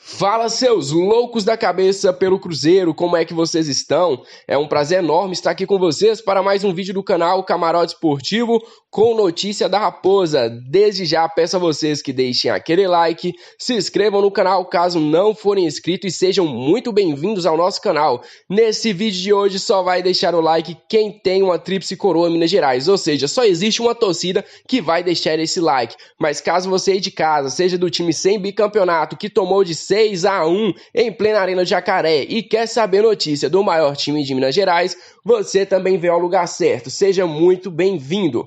Fala, seus loucos da cabeça pelo Cruzeiro, como é que vocês estão? É um prazer enorme estar aqui com vocês para mais um vídeo do canal Camarote Esportivo com notícia da Raposa. Desde já peço a vocês que deixem aquele like, se inscrevam no canal caso não forem inscritos e sejam muito bem-vindos ao nosso canal. Nesse vídeo de hoje só vai deixar o like quem tem uma tríplice coroa Minas Gerais, ou seja, só existe uma torcida que vai deixar esse like. Mas caso você aí de casa seja do time sem bicampeonato que tomou de 6-1 em plena Arena de Jacaré e quer saber notícia do maior time de Minas Gerais, você também veio ao lugar certo. Seja muito bem-vindo.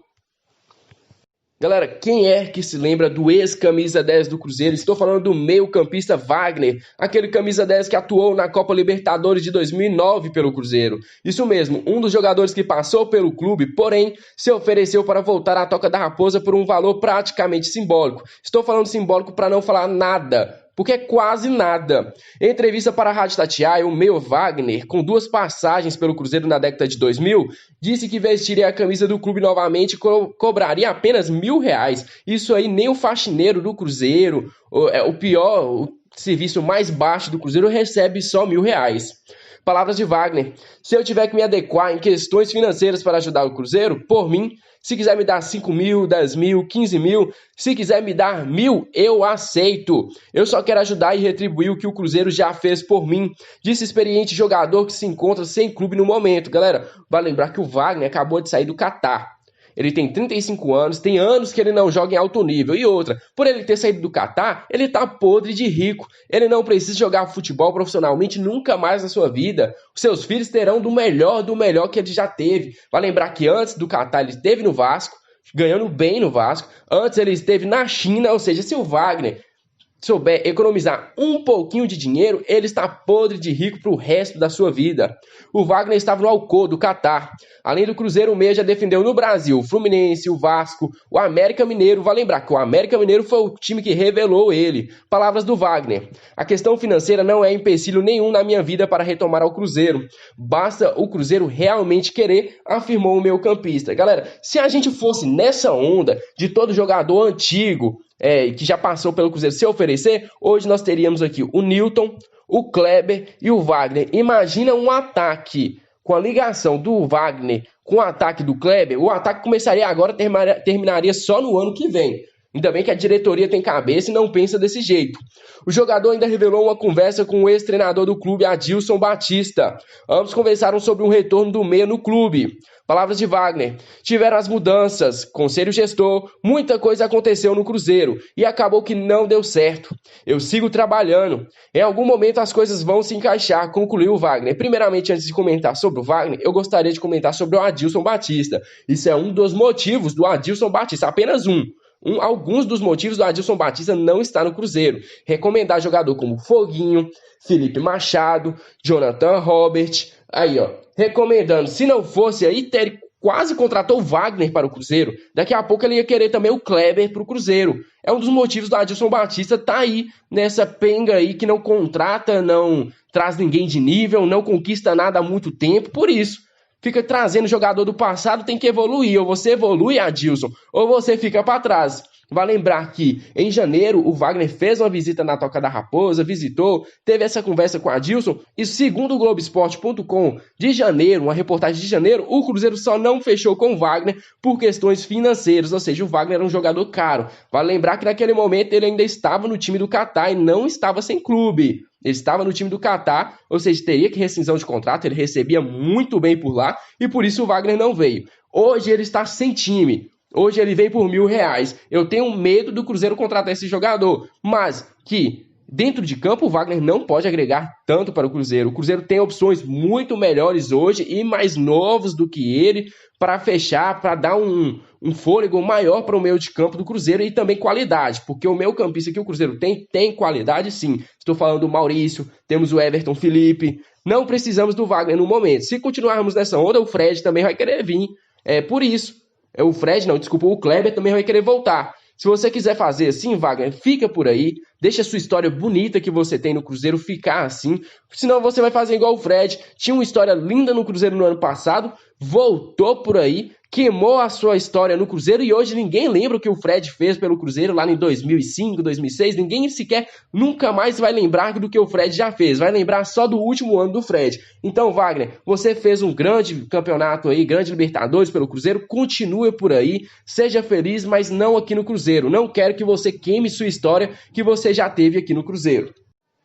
Galera, quem é que se lembra do ex-camisa 10 do Cruzeiro? Estou falando do meio-campista Wagner, aquele camisa 10 que atuou na Copa Libertadores de 2009 pelo Cruzeiro. Isso mesmo, um dos jogadores que passou pelo clube, porém, se ofereceu para voltar à Toca da Raposa por um valor praticamente simbólico. Estou falando simbólico para não falar nada, porque é quase nada. Em entrevista para a Rádio Itatiaia, o meio Wagner, com 2 passagens pelo Cruzeiro na década de 2000, disse que vestiria a camisa do clube novamente e cobraria apenas R$1.000. Isso aí nem o faxineiro do Cruzeiro, o serviço mais baixo do Cruzeiro, recebe só R$1.000. Palavras de Wagner: se eu tiver que me adequar em questões financeiras para ajudar o Cruzeiro, por mim, se quiser me dar 5.000, 10.000, 15.000, se quiser me dar 1.000, eu aceito. Eu só quero ajudar e retribuir o que o Cruzeiro já fez por mim, disse experiente jogador que se encontra sem clube no momento. Galera, vale lembrar que o Wagner acabou de sair do Catar. Ele tem 35 anos, tem anos que ele não joga em alto nível. E outra, por ele ter saído do Catar, ele tá podre de rico. Ele não precisa jogar futebol profissionalmente nunca mais na sua vida. Os seus filhos terão do melhor que ele já teve. Vai lembrar que antes do Catar ele esteve no Vasco, ganhando bem no Vasco. Antes ele esteve na China, ou seja, se o Wagner souber economizar um pouquinho de dinheiro, ele está podre de rico para o resto da sua vida. O Wagner estava no Alcô, do Catar. Além do Cruzeiro, o meia já defendeu no Brasil o Fluminense, o Vasco, o América Mineiro. Vai lembrar que o América Mineiro foi o time que revelou ele. Palavras do Wagner: a questão financeira não é empecilho nenhum na minha vida para retomar ao Cruzeiro. Basta o Cruzeiro realmente querer, afirmou o meio-campista. Galera, se a gente fosse nessa onda de todo jogador antigo, que já passou pelo Cruzeiro se oferecer, hoje nós teríamos aqui o Newton, o Kleber e o Wagner. Imagina um ataque com a ligação do Wagner com o ataque do Kleber. O ataque começaria agora, terminaria só no ano que vem. Ainda bem que a diretoria tem cabeça e não pensa desse jeito. O jogador ainda revelou uma conversa com o ex-treinador do clube, Adilson Batista. Ambos conversaram sobre um retorno do meia no clube. Palavras de Wagner: tiveram as mudanças, conselho gestor, muita coisa aconteceu no Cruzeiro e acabou que não deu certo. Eu sigo trabalhando. Em algum momento as coisas vão se encaixar, concluiu o Wagner. Primeiramente, antes de comentar sobre o Wagner, eu gostaria de comentar sobre o Adilson Batista. Isso é um dos motivos do Adilson Batista, apenas alguns dos motivos do Adilson Batista não estar no Cruzeiro. Recomendar jogador como Foguinho, Felipe Machado, Jonathan Robert. Aí, recomendando. Se não fosse aí, quase contratou o Wagner para o Cruzeiro. Daqui a pouco ele ia querer também o Kleber para o Cruzeiro. É um dos motivos do Adilson Batista tá aí nessa penga aí que não contrata, não traz ninguém de nível, não conquista nada há muito tempo. Por isso, fica trazendo jogador do passado, tem que evoluir. Ou você evolui, Adilson, ou você fica para trás. Vai lembrar que em janeiro o Wagner fez uma visita na Toca da Raposa, visitou, teve essa conversa com o Adilson e segundo o Globoesporte.com de janeiro, uma reportagem de janeiro, o Cruzeiro só não fechou com o Wagner por questões financeiras, ou seja, o Wagner era um jogador caro. Vai lembrar que naquele momento ele ainda estava no time do Catar e não estava sem clube. Ele estava no time do Catar, ou seja, teria que rescisão de contrato, ele recebia muito bem por lá e por isso o Wagner não veio. Hoje ele está sem time. Hoje ele veio por R$1.000. Eu tenho medo do Cruzeiro contratar esse jogador, mas que dentro de campo o Wagner não pode agregar tanto para o Cruzeiro. O Cruzeiro tem opções muito melhores hoje e mais novos do que ele para fechar, para dar um fôlego maior para o meio de campo do Cruzeiro e também qualidade, porque o meio campista que o Cruzeiro tem qualidade sim. Estou falando do Maurício, temos o Everton Felipe, não precisamos do Wagner no momento. Se continuarmos nessa onda, o Fred também vai querer vir. Por isso. O Kleber também vai querer voltar. Se você quiser fazer assim, Wagner, fica por aí, deixa a sua história bonita que você tem no Cruzeiro ficar assim, senão você vai fazer igual o Fred, tinha uma história linda no Cruzeiro no ano passado, voltou por aí, queimou a sua história no Cruzeiro e hoje ninguém lembra o que o Fred fez pelo Cruzeiro lá em 2005, 2006. Ninguém sequer nunca mais vai lembrar do que o Fred já fez. Vai lembrar só do último ano do Fred. Então, Wagner, você fez um grande campeonato aí, grande Libertadores pelo Cruzeiro. Continue por aí, seja feliz, mas não aqui no Cruzeiro. Não quero que você queime sua história que você já teve aqui no Cruzeiro.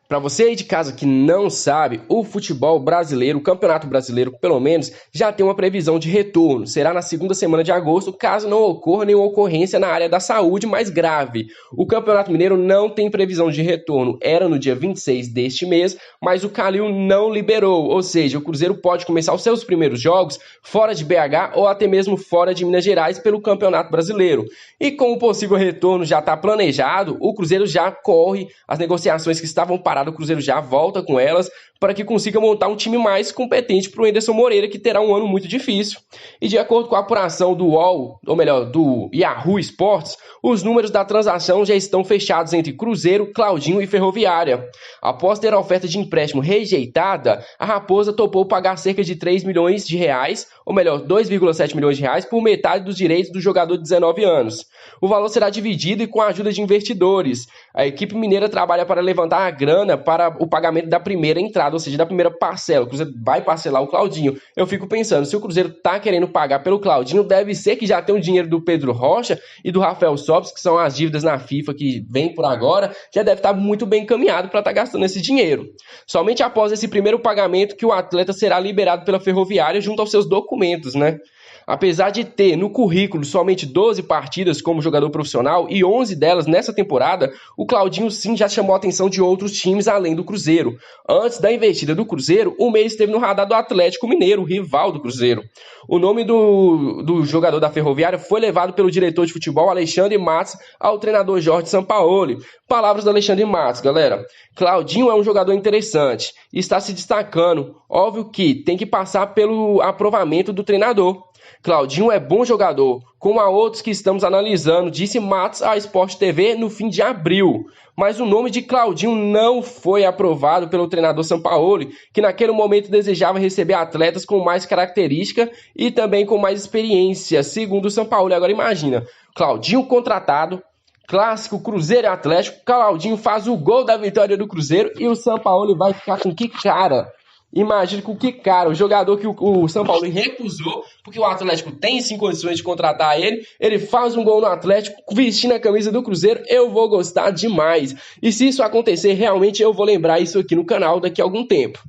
Para você aí de casa que não sabe, o futebol brasileiro, o Campeonato Brasileiro, pelo menos, já tem uma previsão de retorno. Será na segunda semana de agosto, caso não ocorra nenhuma ocorrência na área da saúde mais grave. O Campeonato Mineiro não tem previsão de retorno. Era no dia 26 deste mês, mas o Calil não liberou. Ou seja, o Cruzeiro pode começar os seus primeiros jogos fora de BH ou até mesmo fora de Minas Gerais pelo Campeonato Brasileiro. E com o possível retorno já está planejado, o Cruzeiro já corre as negociações que estavam paradas. O Cruzeiro já volta com elas para que consiga montar um time mais competente para o Anderson Moreira, que terá um ano muito difícil. E de acordo com a apuração do UOL, ou melhor, do Yahoo Sports, os números da transação já estão fechados entre Cruzeiro, Claudinho e Ferroviária. Após ter a oferta de empréstimo rejeitada, a Raposa topou pagar cerca de 3 milhões de reais, ou melhor, 2,7 milhões de reais, por metade dos direitos do jogador de 19 anos. O valor será dividido e com a ajuda de investidores. A equipe mineira trabalha para levantar a grana para o pagamento da primeira entrada, ou seja, da primeira parcela. O Cruzeiro vai parcelar o Claudinho. Eu fico pensando, se o Cruzeiro está querendo pagar pelo Claudinho, deve ser que já tem o dinheiro do Pedro Rocha e do Rafael Sobis, que são as dívidas na FIFA que vem por agora, já deve estar muito bem encaminhado para estar gastando esse dinheiro. Somente após esse primeiro pagamento que o atleta será liberado pela Ferroviária junto aos seus documentos, né? Apesar de ter no currículo somente 12 partidas como jogador profissional e 11 delas nessa temporada, o Claudinho sim já chamou a atenção de outros times além do Cruzeiro. Antes da investida do Cruzeiro, o meia esteve no radar do Atlético Mineiro, rival do Cruzeiro. O nome do jogador da Ferroviária foi levado pelo diretor de futebol Alexandre Matos ao treinador Jorge Sampaoli. Palavras do Alexandre Matos, galera. Claudinho é um jogador interessante e está se destacando. Óbvio que tem que passar pelo aprovamento do treinador. Claudinho é bom jogador, como há outros que estamos analisando, disse Matos à Sport TV no fim de abril. Mas o nome de Claudinho não foi aprovado pelo treinador Sampaoli, que naquele momento desejava receber atletas com mais característica e também com mais experiência, segundo o Sampaoli. Agora imagina, Claudinho contratado, clássico Cruzeiro e Atlético, Claudinho faz o gol da vitória do Cruzeiro e o Sampaoli vai ficar com que cara? Imagina com que cara, o jogador que o São Paulo recusou, porque o Atlético tem sim condições de contratar ele faz um gol no Atlético, vestindo a camisa do Cruzeiro, eu vou gostar demais. E se isso acontecer, realmente eu vou lembrar isso aqui no canal daqui a algum tempo.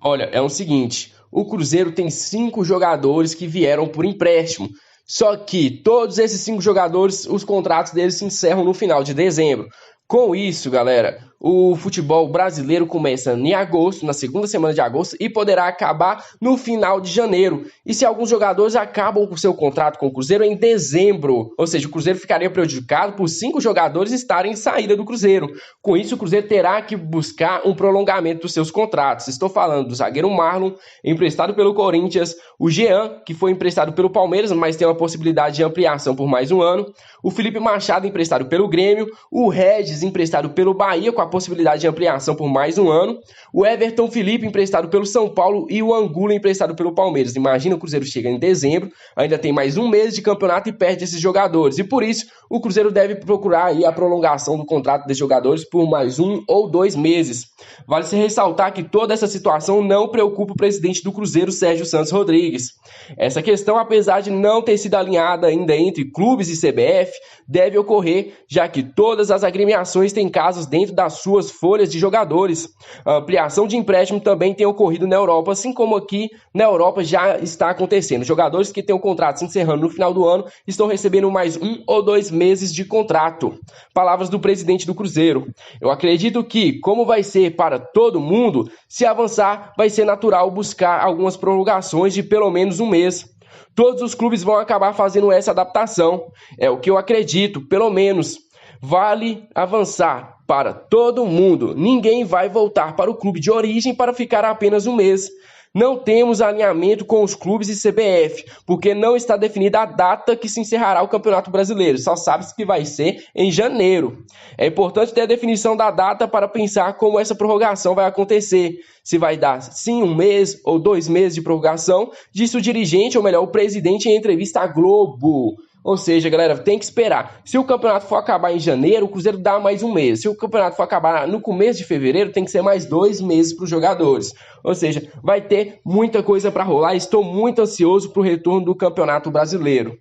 Olha, é o seguinte, o Cruzeiro tem 5 jogadores que vieram por empréstimo. Só que todos esses 5 jogadores, os contratos deles se encerram no final de dezembro. Com isso, galera, o futebol brasileiro começa em agosto, na segunda semana de agosto, e poderá acabar no final de janeiro. E se alguns jogadores acabam com seu contrato com o Cruzeiro em dezembro, ou seja, o Cruzeiro ficaria prejudicado por 5 jogadores estarem em saída do Cruzeiro. Com isso, o Cruzeiro terá que buscar um prolongamento dos seus contratos. Estou falando do zagueiro Marlon, emprestado pelo Corinthians, o Jean, que foi emprestado pelo Palmeiras, mas tem uma possibilidade de ampliação por mais um ano, o Felipe Machado, emprestado pelo Grêmio, o Regis, emprestado pelo Bahia, com a possibilidade de ampliação por mais um ano, o Everton Felipe, emprestado pelo São Paulo, e o Angulo, emprestado pelo Palmeiras. Imagina, o Cruzeiro chega em dezembro, ainda tem mais um mês de campeonato e perde esses jogadores, e por isso o Cruzeiro deve procurar aí a prolongação do contrato desses jogadores por mais 1 ou 2 meses. Vale se ressaltar que toda essa situação não preocupa o presidente do Cruzeiro, Sérgio Santos Rodrigues. Essa questão, apesar de não ter sido alinhada ainda entre clubes e CBF, deve ocorrer, já que todas as agremiações têm casos dentro das suas folhas de jogadores. A ampliação de empréstimo também tem ocorrido na Europa, assim como aqui na Europa já está acontecendo. Jogadores que têm o contrato se encerrando no final do ano estão recebendo mais 1 ou 2 meses de contrato. Palavras do presidente do Cruzeiro. Eu acredito que, como vai ser para todo mundo, se avançar, vai ser natural buscar algumas prorrogações de pelo menos um mês. Todos os clubes vão acabar fazendo essa adaptação. É o que eu acredito, pelo menos. Vale avançar para todo mundo. Ninguém vai voltar para o clube de origem para ficar apenas um mês. Não temos alinhamento com os clubes e CBF, porque não está definida a data que se encerrará o Campeonato Brasileiro. Só sabe-se que vai ser em janeiro. É importante ter a definição da data para pensar como essa prorrogação vai acontecer. Se vai dar, sim, 1 mês ou 2 meses de prorrogação, disse o dirigente, ou melhor, o presidente em entrevista à Globo. Ou seja, galera, tem que esperar. Se o campeonato for acabar em janeiro, o Cruzeiro dá mais 1 mês. Se o campeonato for acabar no começo de fevereiro, tem que ser mais 2 meses para os jogadores. Ou seja, vai ter muita coisa para rolar. Estou muito ansioso para o retorno do Campeonato Brasileiro.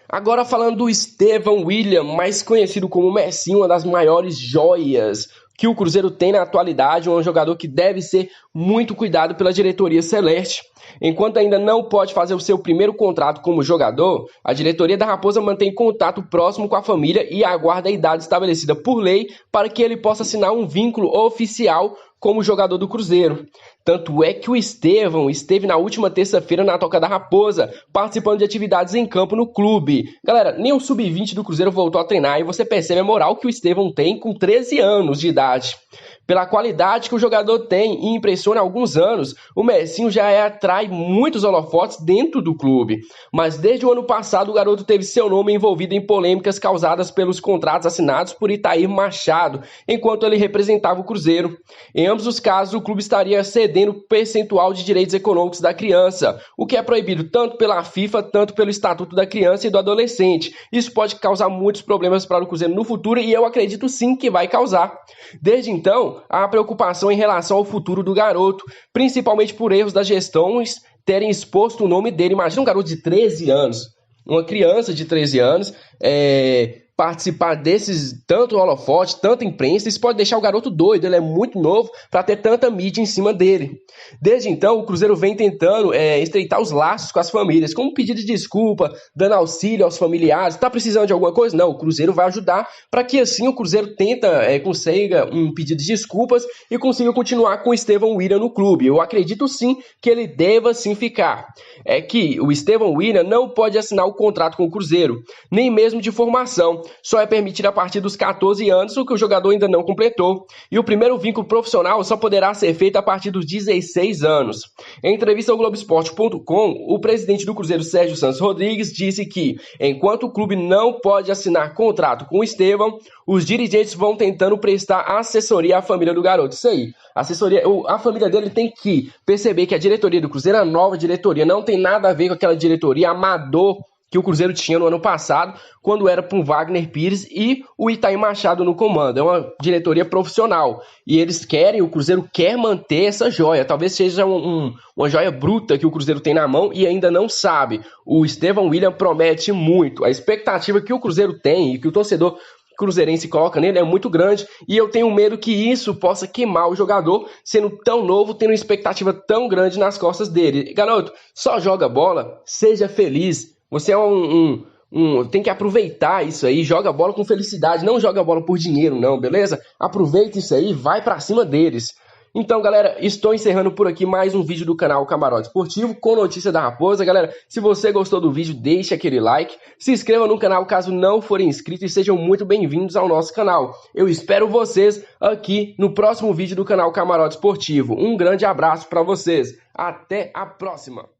Agora falando do Estevão William, mais conhecido como Messinho, uma das maiores joias que o Cruzeiro tem na atualidade, um jogador que deve ser muito cuidado pela diretoria celeste. Enquanto ainda não pode fazer o seu primeiro contrato como jogador, a diretoria da Raposa mantém contato próximo com a família e aguarda a idade estabelecida por lei para que ele possa assinar um vínculo oficial como jogador do Cruzeiro. Tanto é que o Estevão esteve na última terça-feira na Toca da Raposa, participando de atividades em campo no clube. Galera, nem o sub-20 do Cruzeiro voltou a treinar e você percebe a moral que o Estevão tem com 13 anos de idade. Pela qualidade que o jogador tem e impressiona há alguns anos, o Messinho já atrai muitos holofotes dentro do clube. Mas desde o ano passado, o garoto teve seu nome envolvido em polêmicas causadas pelos contratos assinados por Itair Machado, enquanto ele representava o Cruzeiro. Em ambos os casos, o clube estaria cedendo percentual de direitos econômicos da criança, o que é proibido tanto pela FIFA, tanto pelo Estatuto da Criança e do Adolescente. Isso pode causar muitos problemas para o Cruzeiro no futuro e eu acredito sim que vai causar. Desde então, há preocupação em relação ao futuro do garoto, principalmente por erros das gestões terem exposto o nome dele. Imagina um garoto de 13 anos, uma criança de 13 anos, participar desses tanto holofote, tanta imprensa. Isso pode deixar o garoto doido, ele é muito novo para ter tanta mídia em cima dele. Desde então, o Cruzeiro vem tentando estreitar os laços com as famílias, com um pedido de desculpa, dando auxílio aos familiares. Está precisando de alguma coisa? Não, o Cruzeiro vai ajudar para que assim o Cruzeiro consiga um pedido de desculpas e consiga continuar com o Estevão William no clube. Eu acredito sim que ele deva sim ficar. É que o Estevão William não pode assinar o contrato com o Cruzeiro, nem mesmo de formação. Só é permitido a partir dos 14 anos, o que o jogador ainda não completou. E o primeiro vínculo profissional só poderá ser feito a partir dos 16 anos. Em entrevista ao Globoesporte.com, o presidente do Cruzeiro, Sérgio Santos Rodrigues, disse que, enquanto o clube não pode assinar contrato com o Estevão, os dirigentes vão tentando prestar assessoria à família do garoto. Isso aí. A família dele tem que perceber que a diretoria do Cruzeiro, a nova diretoria, não tem nada a ver com aquela diretoria amador que o Cruzeiro tinha no ano passado, quando era com Wagner Pires e o Itair Machado no comando. É uma diretoria profissional. E o Cruzeiro quer manter essa joia. Talvez seja uma joia bruta que o Cruzeiro tem na mão e ainda não sabe. O Estevão William promete muito. A expectativa que o Cruzeiro tem e que o torcedor cruzeirense coloca nele é muito grande, e eu tenho medo que isso possa queimar o jogador, sendo tão novo, tendo uma expectativa tão grande nas costas dele. Garoto, só joga bola, seja feliz. Você tem que aproveitar isso aí, joga bola com felicidade, não joga bola por dinheiro não, beleza? Aproveita isso aí, vai pra cima deles. Então, galera, estou encerrando por aqui mais um vídeo do canal Camarote Esportivo com notícia da Raposa. Galera, se você gostou do vídeo, deixe aquele like, se inscreva no canal caso não forem inscritos e sejam muito bem-vindos ao nosso canal. Eu espero vocês aqui no próximo vídeo do canal Camarote Esportivo. Um grande abraço para vocês, até a próxima!